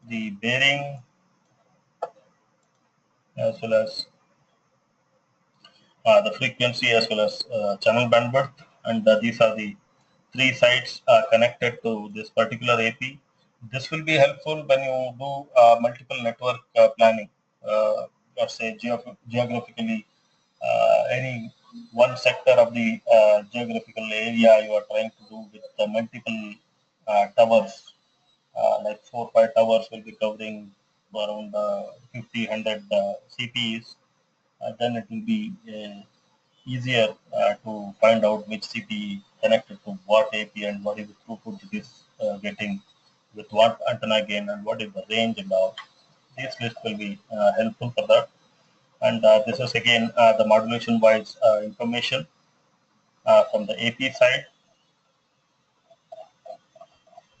the bearing, as well as the frequency, as well as channel bandwidth. And these are the 3 sites connected to this particular AP. This will be helpful when you do multiple network planning, let's say geographically, any one sector of the geographical area you are trying to do with the multiple towers, like 4 or 5 towers will be covering around 50, 100 CPEs. Then it will be easier to find out which CPE connected to what AP and what is the throughput it is getting with what antenna gain and what is the range and all. This list will be helpful for that. And this is again the modulation wise information from the AP side.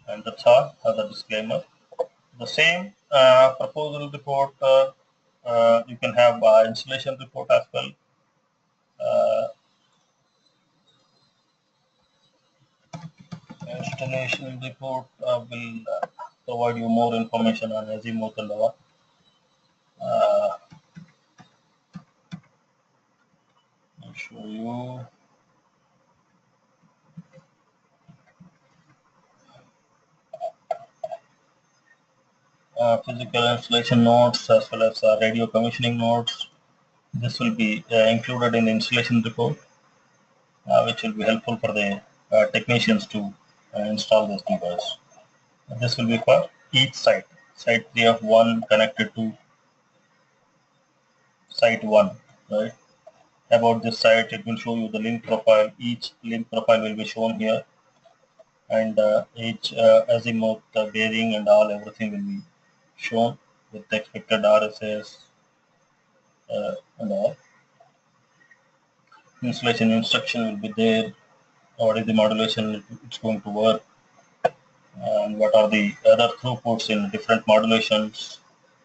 And that's all the disclaimer. The same proposal report, you can have installation report as well. Installation report will provide you more information on azimuth and all. I'll show you. Physical installation notes as well as radio commissioning notes. This will be included in the installation report, which will be helpful for the technicians to install this device. This will be for each site. Site 3 of 1 connected to site 1, right? About this site, it will show you the link profile. Each link profile will be shown here, and each azimuth bearing and all everything will be shown with the expected RSS and all. Installation instruction will be there. What is the modulation it's going to work, and what are the other throughputs in different modulations.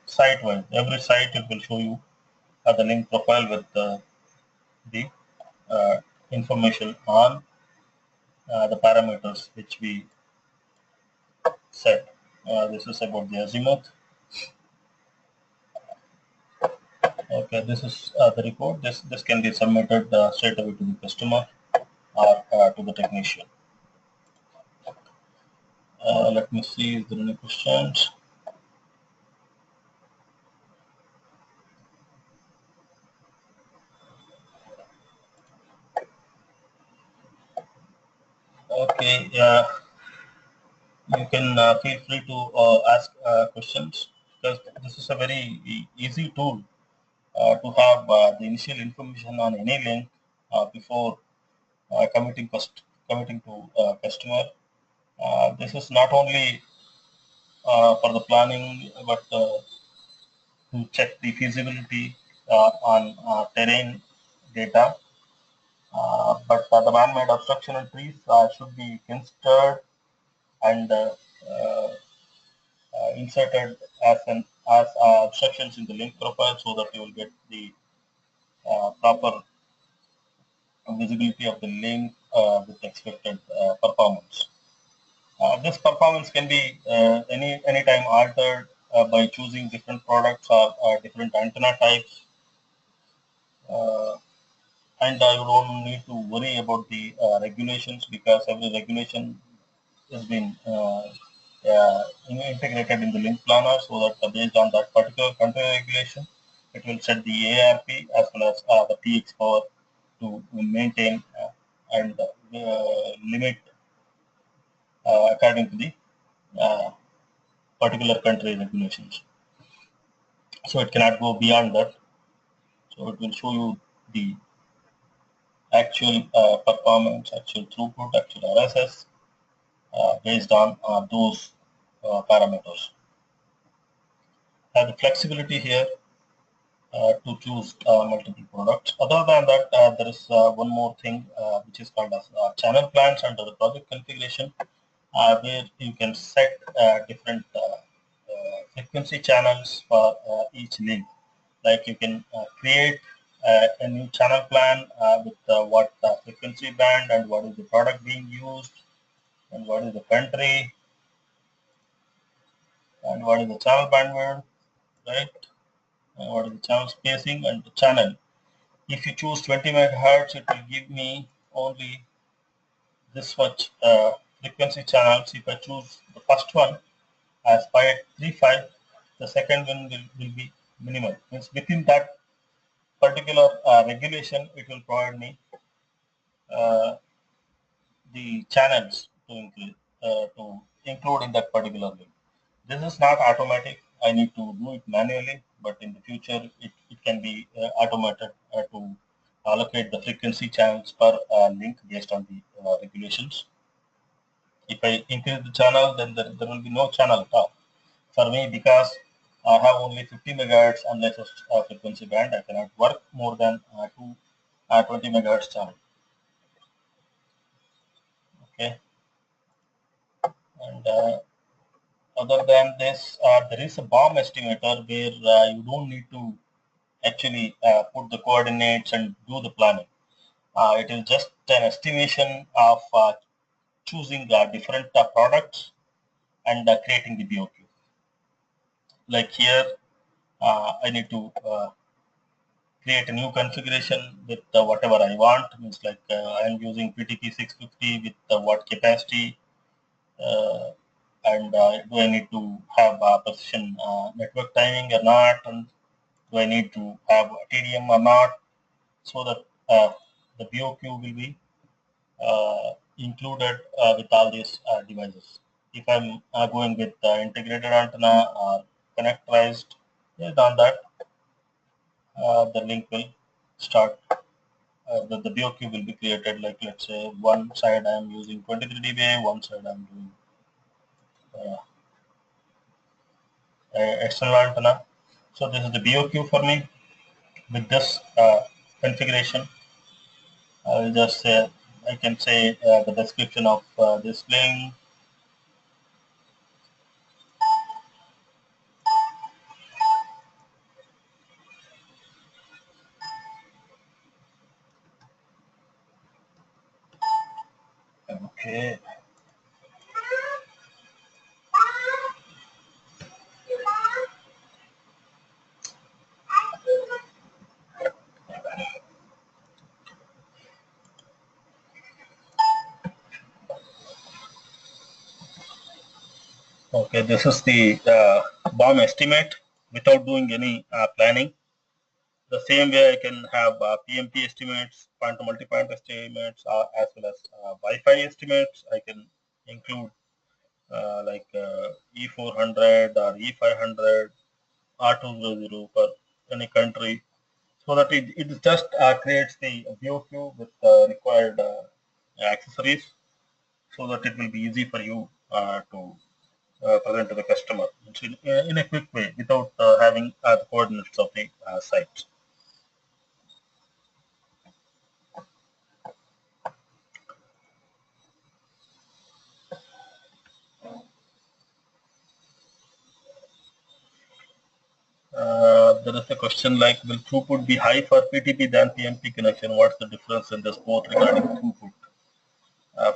Site-wise, every site it will show you the link profile with the information on the parameters which we set. This is about the azimuth. Okay, this is the report. This can be submitted straight away to the customer or to the technician. Let me see if there are any questions. Okay, you can feel free to ask questions, because this is a very easy tool to have the initial information on any link before committing to customer. This is not only for the planning, but to check the feasibility on terrain data. But the man-made obstruction and trees should be considered and inserted as obstructions in the link profile, so that you will get the proper visibility of the link with expected performance. This performance can be anytime altered by choosing different products or different antenna types, and you don't need to worry about the regulations, because every regulation has been integrated in the LINKPlanner, so that based on that particular country regulation, it will set the ARP as well as the TX power to maintain and limit according to the particular country regulations. So it cannot go beyond that. So it will show you the actual performance, actual throughput, actual RSS based on those parameters. Have the flexibility here to choose multiple products. Other than that, there is one more thing which is called as channel plans under the project configuration, where you can set different frequency channels for each link. Like you can create a new channel plan with what frequency band and what is the product being used and what is the country and what is the channel bandwidth, right? And what is the channel spacing and the channel. If you choose 20 megahertz, it will give me only this much frequency channels. If I choose the first one as 535, the second one will be minimal. Means within that particular regulation, it will provide me the channels to include in that particular link. This is not automatic. I need to do it manually, but in the future, it can be automated to allocate the frequency channels per link based on the regulations. If I increase the channel, then there will be no channel at all. For me, because I have only 50 megahertz and latest frequency band, I cannot work more than 20 megahertz channel. Okay, and other than this, there is a BOM estimator where you don't need to actually put the coordinates and do the planning. It is just an estimation of choosing different products and creating the BOQ. Like here, I need to create a new configuration with whatever I want. Means like I'm using PTP 650 with what capacity, uh, and do I need to have precision network timing or not, and do I need to have TDM or not, so that the BOQ will be included with all these devices. If I'm going with integrated antenna or connectorized, based on that, the link will start. The BOQ will be created. Like let's say one side I'm using 23 dBA, one side I'm doing uh, external antenna. So this is the BOQ for me. With this configuration, I'll just say I can say the description of this link. Okay. Okay, this is the BOM estimate without doing any planning. The same way I can have PMP estimates, point to multi-point estimates, as well as Wi-Fi estimates. I can include like E400 or E500, R200 for any country, so that it just creates the BOQ with required accessories, so that it will be easy for you to present to the customer in a quick way without having the coordinates of the site. There is a question like, will throughput be high for PTP than PMP connection? What's the difference in this both regarding throughput?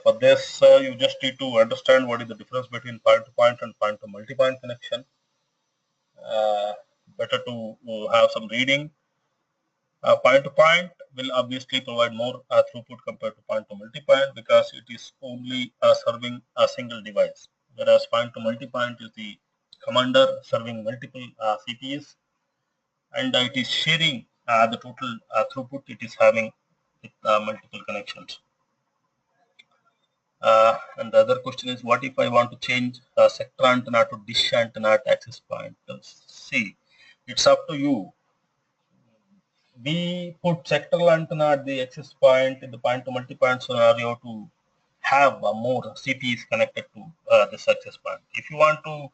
For this, you just need to understand what is the difference between point-to-point and point-to-multipoint connection. Better to have some reading. Point-to-point will obviously provide more throughput compared to point-to-multipoint because it is only serving a single device, whereas point-to-multipoint is the commander serving multiple CPUs, and it is sharing the total throughput it is having with multiple connections. And the other question is, what if I want to change sector antenna to dish antenna at access point? See, it's up to you. We put sectoral antenna at the access point in the point to multi-point scenario to have more CPs connected to this access point. If you want to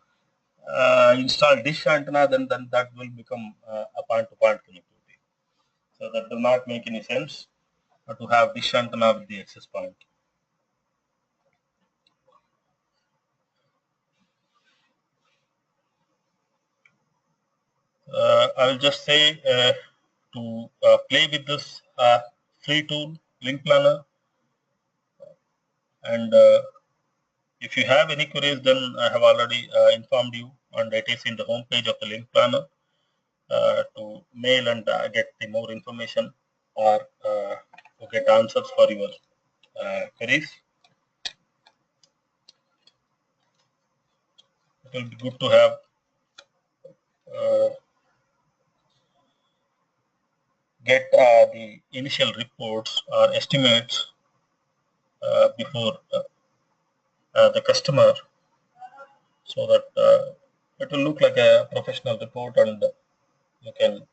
install dish antenna, then that will become a point-to-point connectivity. So that does not make any sense to have dish antenna with the access point. I will just say to play with this free tool, LINKPlanner, and if you have any queries, then I have already informed you, and it is in the home page of the LINKPlanner to mail and get the more information or to get answers for your queries. It will be good to have get the initial reports or estimates before the customer, so that it will look like a professional report and you can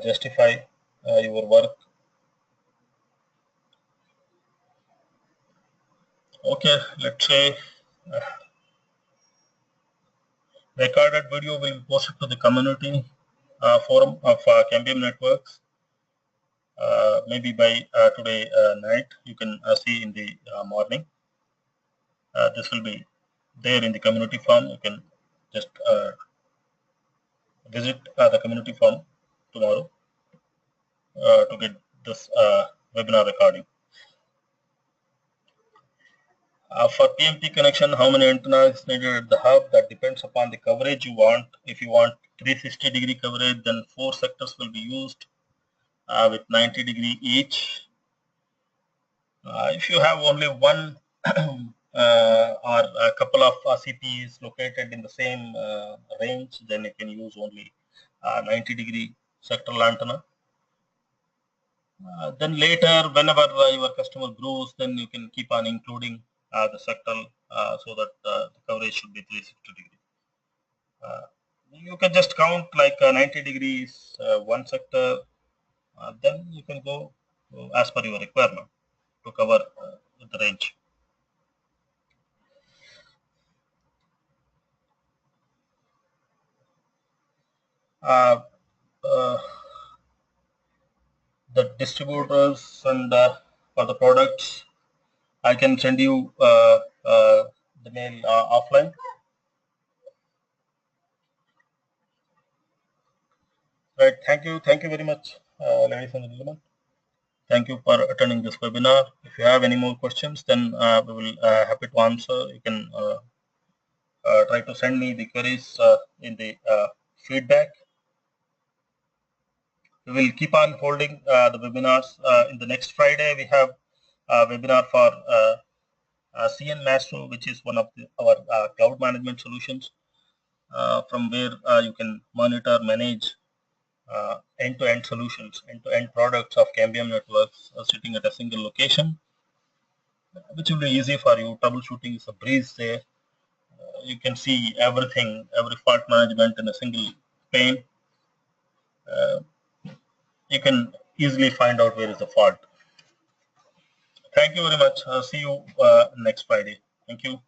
justify your work. Okay, let's say recorded video will be posted to the community forum of Cambium Networks. Maybe by today night, you can see in the morning. This will be there in the community forum. You can just visit the community forum tomorrow to get this webinar recording. For PMP connection, how many antennas is needed at the hub? That depends upon the coverage you want. If you want 360-degree coverage, then 4 sectors will be used with 90-degree each. If you have only one or a couple of CPEs located in the same range, then you can use only 90-degree sectoral antenna. Then later, whenever your customer grows, then you can keep on including the sectoral so that the coverage should be 360 degree. You can just count like 90 degrees, one sector, then you can go as per your requirement to cover the range. Uh, uh, the distributors and for the products, I can send you the mail offline. Right. Thank you very much, ladies and gentlemen. Thank you for attending this webinar. If you have any more questions, then we will happy to answer. You can try to send me the queries in the feedback. We will keep on holding the webinars. In the next Friday, we have a webinar for CN Maestro, which is one of our cloud management solutions, from where you can monitor, manage end-to-end solutions, end-to-end products of Cambium Networks sitting at a single location, which will be easy for you. Troubleshooting is a breeze there. You can see everything, every fault management in a single pane. You can easily find out where is the fault. Thank you very much. See you next Friday. Thank you.